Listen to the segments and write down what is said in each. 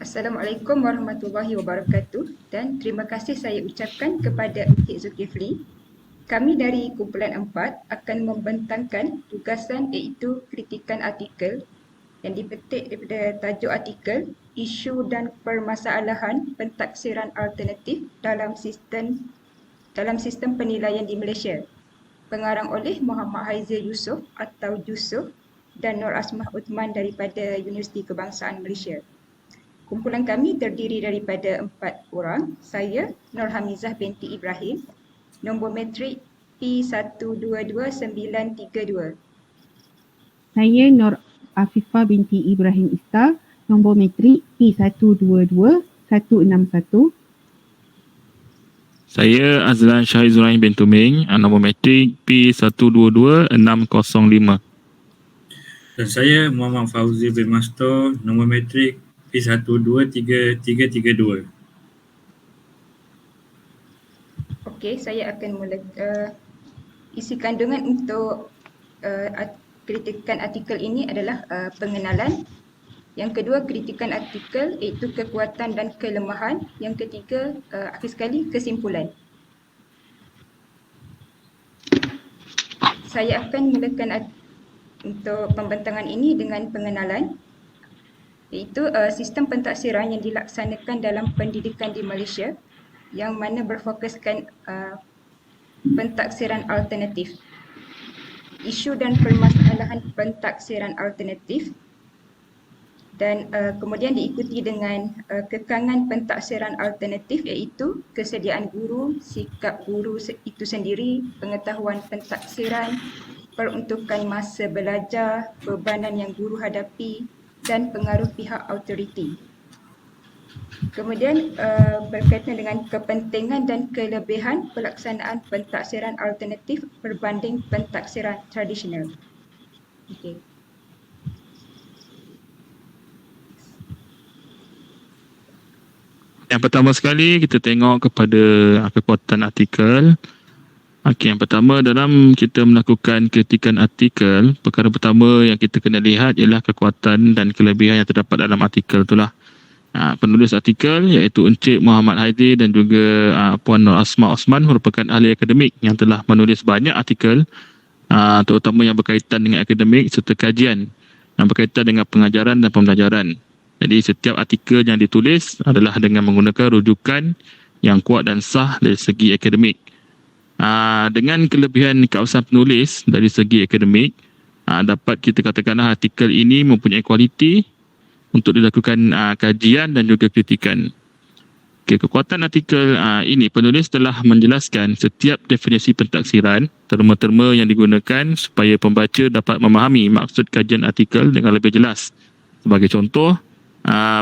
Assalamualaikum warahmatullahi wabarakatuh dan terima kasih saya ucapkan kepada Encik Zulkifli. Kami dari kumpulan 4 akan membentangkan tugasan iaitu kritikan artikel yang dipetik daripada tajuk artikel Isu dan Permasalahan Pentaksiran Alternatif dalam sistem penilaian di Malaysia. Pengarang oleh Muhammad Haizil Yusof atau Jusuf dan Nur Asmah Uthman daripada Universiti Kebangsaan Malaysia. Kumpulan kami terdiri daripada 4 orang. Saya, Nur Hamizah binti Ibrahim, nombor metrik P122932. Saya Nur Afifah binti Ibrahim Ista, nombor metrik P122161. Saya Azlan Syahizurain bin Tuming, nombor metrik P122605. Dan saya Muhammad Fauzi bin Masto, nombor metrik P123332. Okey, saya akan mula isi kandungan untuk kritikan artikel ini adalah pengenalan. Yang kedua, kritikan artikel iaitu kekuatan dan kelemahan. Yang ketiga, akhir sekali, kesimpulan. Saya akan mulakan untuk pembentangan ini dengan pengenalan, iaitu sistem pentaksiran yang dilaksanakan dalam pendidikan di Malaysia yang mana berfokuskan pentaksiran alternatif. Isu dan permasalahan pentaksiran alternatif dan kemudian diikuti dengan kekangan pentaksiran alternatif iaitu kesediaan guru, sikap guru itu sendiri, pengetahuan pentaksiran, peruntukan masa belajar, bebanan yang guru hadapi dan pengaruh pihak autoriti. Kemudian berkaitan dengan kepentingan dan kelebihan pelaksanaan pentaksiran alternatif berbanding pentaksiran tradisional. Okey. Yang pertama sekali kita tengok kepada kekuatan artikel. Okey, yang pertama dalam kita melakukan kritikan artikel, perkara pertama yang kita kena lihat ialah kekuatan dan kelebihan yang terdapat dalam artikel itulah. Penulis artikel iaitu Encik Muhammad Haizil dan juga Puan Nur Asmah Osman merupakan ahli akademik yang telah menulis banyak artikel terutama yang berkaitan dengan akademik serta kajian yang berkaitan dengan pengajaran dan pembelajaran. Jadi setiap artikel yang ditulis adalah dengan menggunakan rujukan yang kuat dan sah dari segi akademik. Dengan kelebihan keawsahan penulis dari segi akademik, dapat kita katakanlah artikel ini mempunyai kualiti untuk dilakukan kajian dan juga kritikan. Okay, kekuatan artikel ini, penulis telah menjelaskan setiap definisi pentaksiran, terma-terma yang digunakan supaya pembaca dapat memahami maksud kajian artikel dengan lebih jelas. Sebagai contoh,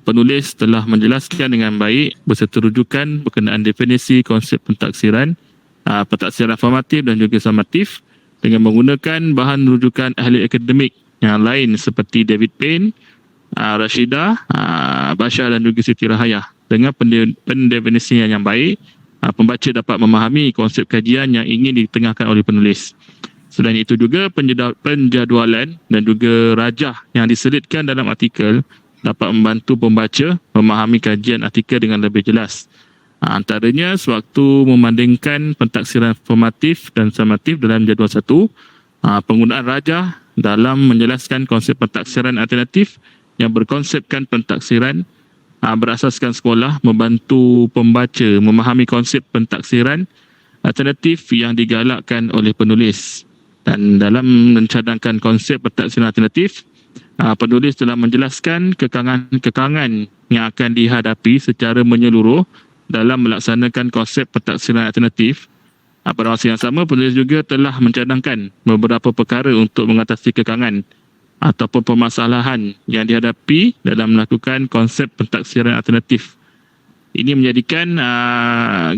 penulis telah menjelaskan dengan baik beserta rujukan berkenaan definisi konsep pentaksiran, pentaksiran formatif dan juga summatif dengan menggunakan bahan rujukan ahli akademik yang lain seperti David Payne, Rashidah, Bashar dan juga Siti Rahayah. Dengan pendefinisian yang baik, pembaca dapat memahami konsep kajian yang ingin ditengahkan oleh penulis. Selain itu juga penjadualan dan juga rajah yang diselitkan dalam artikel dapat membantu pembaca memahami kajian artikel dengan lebih jelas. Antaranya sewaktu memandingkan pentaksiran formatif dan summatif dalam jadual 1, penggunaan rajah dalam menjelaskan konsep pentaksiran alternatif yang berkonsepkan pentaksiran berasaskan sekolah membantu pembaca memahami konsep pentaksiran alternatif yang digalakkan oleh penulis. Dan dalam mencadangkan konsep pentaksiran alternatif, penulis telah menjelaskan kekangan-kekangan yang akan dihadapi secara menyeluruh dalam melaksanakan konsep pentaksiran alternatif. Pada masa yang sama, penulis juga telah mencadangkan beberapa perkara untuk mengatasi kekangan ataupun permasalahan yang dihadapi dalam melakukan konsep pentaksiran alternatif. Ini menjadikan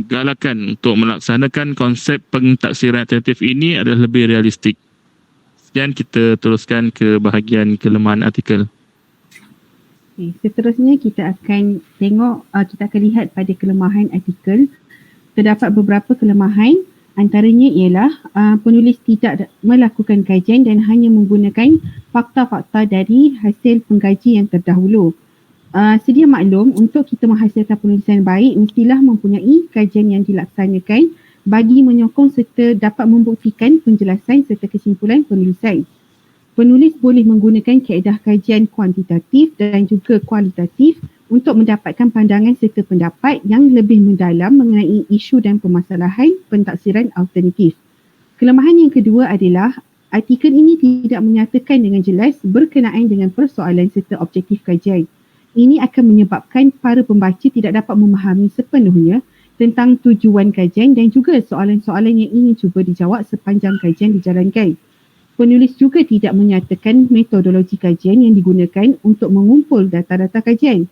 galakan untuk melaksanakan konsep pentaksiran alternatif ini adalah lebih realistik. Sekian, kita teruskan ke bahagian kelemahan artikel. Seterusnya kita akan tengok, kita akan lihat pada kelemahan artikel. Terdapat beberapa kelemahan, antaranya ialah penulis tidak melakukan kajian dan hanya menggunakan fakta-fakta dari hasil pengkaji yang terdahulu. sedia maklum untuk kita menghasilkan penulisan baik mestilah mempunyai kajian yang dilaksanakan bagi menyokong serta dapat membuktikan penjelasan serta kesimpulan penulisan. Penulis boleh menggunakan kaedah kajian kuantitatif dan juga kualitatif untuk mendapatkan pandangan serta pendapat yang lebih mendalam mengenai isu dan permasalahan pentafsiran alternatif. Kelemahan yang kedua adalah artikel ini tidak menyatakan dengan jelas berkenaan dengan persoalan serta objektif kajian. Ini akan menyebabkan para pembaca tidak dapat memahami sepenuhnya tentang tujuan kajian dan juga soalan-soalan yang ingin cuba dijawab sepanjang kajian dijalankan. Penulis juga tidak menyatakan metodologi kajian yang digunakan untuk mengumpul data-data kajian.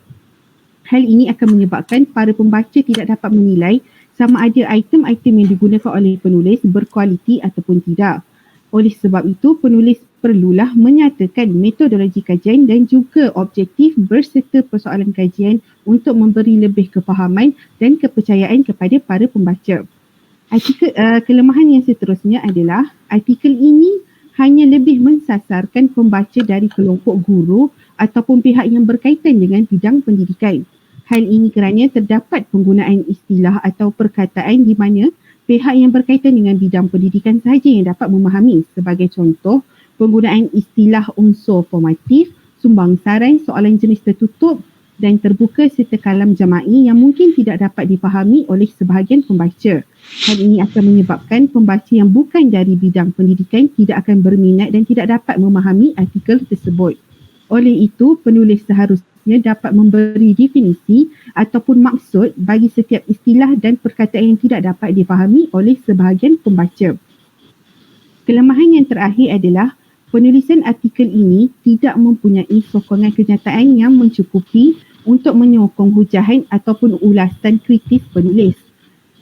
Hal ini akan menyebabkan para pembaca tidak dapat menilai sama ada item-item yang digunakan oleh penulis berkualiti ataupun tidak. Oleh sebab itu, penulis perlulah menyatakan metodologi kajian dan juga objektif berserta persoalan kajian untuk memberi lebih kefahaman dan kepercayaan kepada para pembaca. Kelemahan yang seterusnya adalah artikel ini hanya lebih mensasarkan pembaca dari kelompok guru ataupun pihak yang berkaitan dengan bidang pendidikan. Hal ini kerana terdapat penggunaan istilah atau perkataan di mana pihak yang berkaitan dengan bidang pendidikan sahaja yang dapat memahami. Sebagai contoh, penggunaan istilah unsur formatif, sumbangsaran, soalan jenis tertutup dan terbuka serta kalam jama'i yang mungkin tidak dapat dipahami oleh sebahagian pembaca. Hal ini akan menyebabkan pembaca yang bukan dari bidang pendidikan tidak akan berminat dan tidak dapat memahami artikel tersebut. Oleh itu, penulis seharusnya dapat memberi definisi ataupun maksud bagi setiap istilah dan perkataan yang tidak dapat dipahami oleh sebahagian pembaca. Kelemahan yang terakhir adalah penulisan artikel ini tidak mempunyai sokongan kenyataan yang mencukupi untuk menyokong hujahan ataupun ulasan kritis penulis.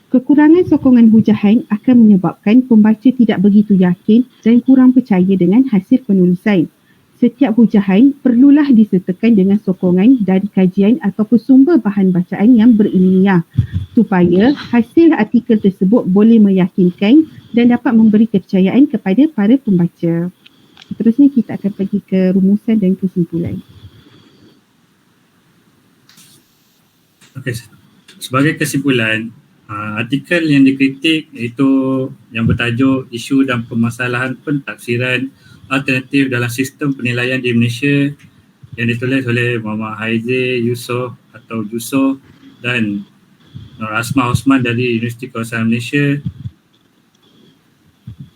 Kekurangan sokongan hujahan akan menyebabkan pembaca tidak begitu yakin dan kurang percaya dengan hasil penulisan. Setiap hujahan perlulah disertakan dengan sokongan dari kajian ataupun sumber bahan bacaan yang berilmiah supaya hasil artikel tersebut boleh meyakinkan dan dapat memberi kepercayaan kepada para pembaca. Seterusnya kita akan pergi ke rumusan dan kesimpulan. Okey, sebagai kesimpulan, artikel yang dikritik iaitu yang bertajuk isu dan permasalahan pentafsiran alternatif dalam sistem penilaian di Malaysia yang ditulis oleh Muhammad Haize Yusof atau Yusof dan Nur Asma Osman dari Universiti Kawasan Malaysia.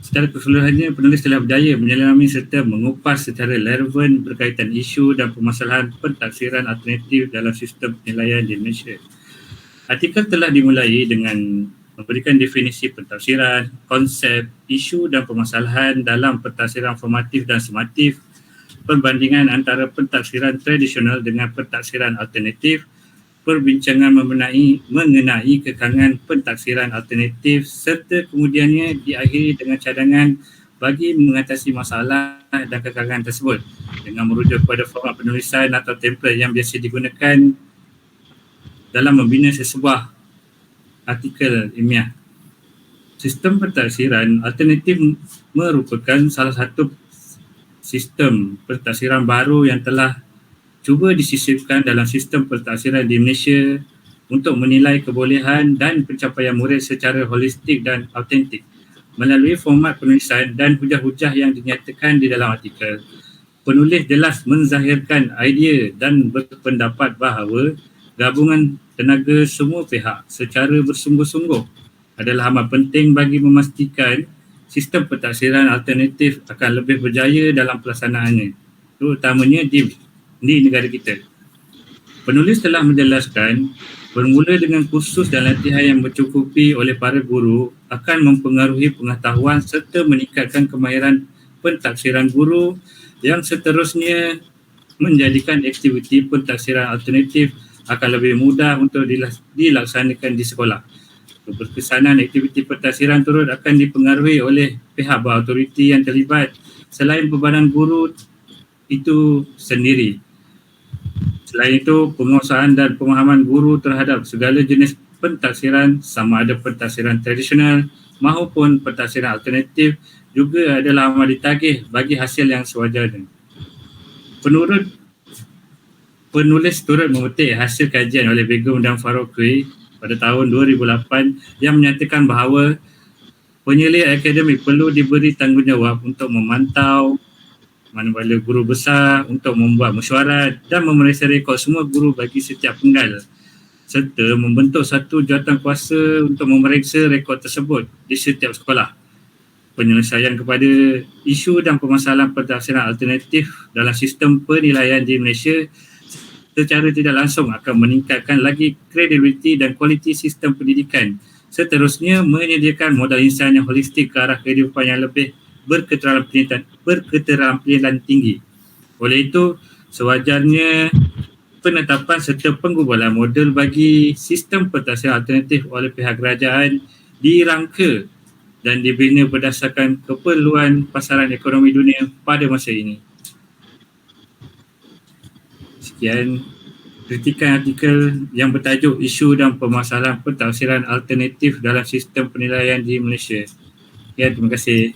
Secara keseluruhannya, penulis telah berjaya menyelami serta mengupas secara relevan berkaitan isu dan permasalahan pentafsiran alternatif dalam sistem penilaian di Malaysia. Artikel telah dimulai dengan memberikan definisi pentafsiran, konsep, isu dan permasalahan dalam pentafsiran formatif dan sumatif, perbandingan antara pentafsiran tradisional dengan pentafsiran alternatif, perbincangan mengenai kekangan pentafsiran alternatif serta kemudiannya diakhiri dengan cadangan bagi mengatasi masalah dan kekangan tersebut dengan merujuk kepada format penulisan atau template yang biasa digunakan dalam membina sesebuah artikel ilmiah. Sistem pentafsiran alternatif merupakan salah satu sistem pentafsiran baru yang telah cuba disisipkan dalam sistem pentafsiran di Malaysia untuk menilai kebolehan dan pencapaian murid secara holistik dan autentik melalui format penulisan dan hujah-hujah yang dinyatakan di dalam artikel. Penulis jelas menzahirkan idea dan berpendapat bahawa gabungan tenaga semua pihak secara bersungguh-sungguh adalah amat penting bagi memastikan sistem pentafsiran alternatif akan lebih berjaya dalam pelaksanaannya, terutamanya di negara kita. Penulis telah menjelaskan bermula dengan kursus dan latihan yang mencukupi oleh para guru akan mempengaruhi pengetahuan serta meningkatkan kemahiran pentafsiran guru yang seterusnya menjadikan aktiviti pentafsiran alternatif akan lebih mudah untuk dilaksanakan di sekolah. Keberkesanan aktiviti pentafsiran turut akan dipengaruhi oleh pihak berautoriti yang terlibat selain bebanan guru itu sendiri. Selain itu, penguasaan dan pemahaman guru terhadap segala jenis pentafsiran sama ada pentafsiran tradisional maupun pentafsiran alternatif juga adalah amat ditagih bagi hasil yang sewajarnya. penulis turut memetik hasil kajian oleh Begum dan Faroukui pada tahun 2008 yang menyatakan bahawa penyelidik akademik perlu diberi tanggungjawab untuk memantau manakala guru besar untuk membuat mesyuarat dan memeriksa rekod semua guru bagi setiap penggal serta membentuk satu jawatan kuasa untuk memeriksa rekod tersebut di setiap sekolah. Penyelesaian kepada isu dan permasalahan pentafsiran alternatif dalam sistem penilaian di Malaysia secara tidak langsung akan meningkatkan lagi kredibiliti dan kualiti sistem pendidikan. Seterusnya, menyediakan modal insan yang holistik ke arah kehidupan yang lebih berketerampilan tinggi. Oleh itu, sewajarnya penetapan serta penggubalan model bagi sistem pentafsiran alternatif oleh pihak kerajaan dirangka dan dibina berdasarkan keperluan pasaran ekonomi dunia pada masa ini. Sekian kritikan artikel yang bertajuk isu dan permasalahan pentafsiran alternatif dalam sistem penilaian di Malaysia. Ya, terima kasih.